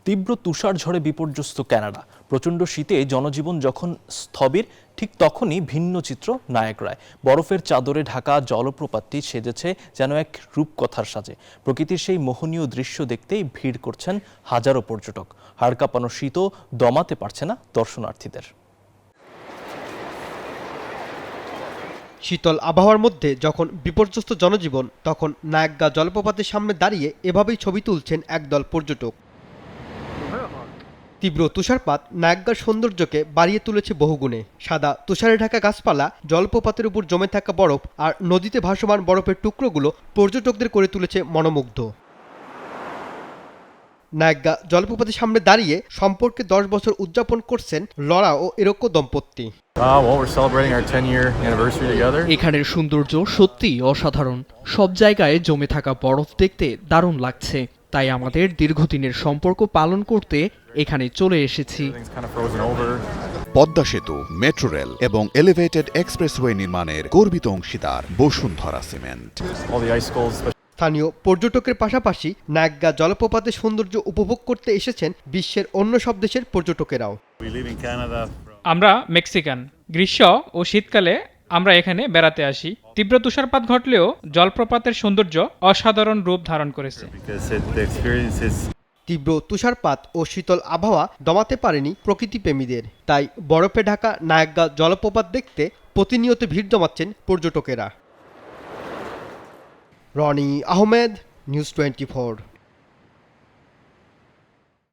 তীব্র তুষারঝড়ে বিপর্যস্ত কানাডা। প্রচণ্ড শীতে জনজীবন যখন স্থবির, ঠিক তখনই ভিন্ন চিত্র নায়াগ্রায়। বরফের চাদরে ঢাকা জলপ্রপাতটি সেজেছে যেন এক রূপকথার সাজে। প্রকৃতির সেই মোহনীয় দৃশ্য দেখতেই ভিড় করছেন হাজারো পর্যটক। হাড় কাঁপানো শীতও দমাতে পারছে না দর্শনার্থীদের। শীতল আবহাওয়ার মধ্যে যখন বিপর্যস্ত জনজীবন, তখন নায়াগ্রা জলপ্রপাতের সামনে দাঁড়িয়ে এভাবেই ছবি তুলছেন একদল পর্যটক। তীব্র তুষারপাত নায়াগ্রার সৌন্দর্যকে বাড়িয়ে তুলেছে বহুগুণে। সাদা তুষারে ঢাকা গাছপালা, জলপ্রপাতের উপর জমে থাকা বরফ আর নদীতে ভাসমান বরফের টুকরোগুলো পর্যটকদের করে তুলেছে মনোমুগ্ধ। নায়াগ্রা জলপ্রপাতের সামনে দাঁড়িয়ে সম্পর্কে 10 বছর উদযাপন করছেন লরা ও এরোকো দম্পতি। এখানের সৌন্দর্য সত্যিই অসাধারণ। সব জায়গায় জমে থাকা বরফ দেখতে দারুণ লাগছে, তাই আমাদের দীর্ঘদিনের সম্পর্ক পালন করতে এখানে চলে এসেছি। পদ্মা সেতু, মেট্রো রেল এবং এলিভেটেড এক্সপ্রেসওয়ে নির্মাণের গর্বিত অংশীদার বসুন্ধরা সিমেন্ট। স্থানীয় পর্যটকের পাশাপাশি নায়াগ্রা জলপ্রপাতের সৌন্দর্য উপভোগ করতে এসেছেন বিশ্বের অন্য সব দেশের পর্যটকেরাও। আমরা মেক্সিকান। গ্রীষ্ম ও শীতকালে আমরা এখানে বেড়াতে আসি। তীব্র তুষারপাত ঘটলেও জলপ্রপাতের সৌন্দর্য অসাধারণ রূপ ধারণ করেছে। তীব্র তুষারপাত ও শীতল আবহাওয়া দমাতে পারেনি প্রকৃতিপ্রেমীদের, তাই বরফে ঢাকা নায়াগ্রা জলপ্রপাত দেখতে প্রতিনিয়ত ভিড় জমাচ্ছেন পর্যটকেরা। রনি আহমেদ, নিউজ 24।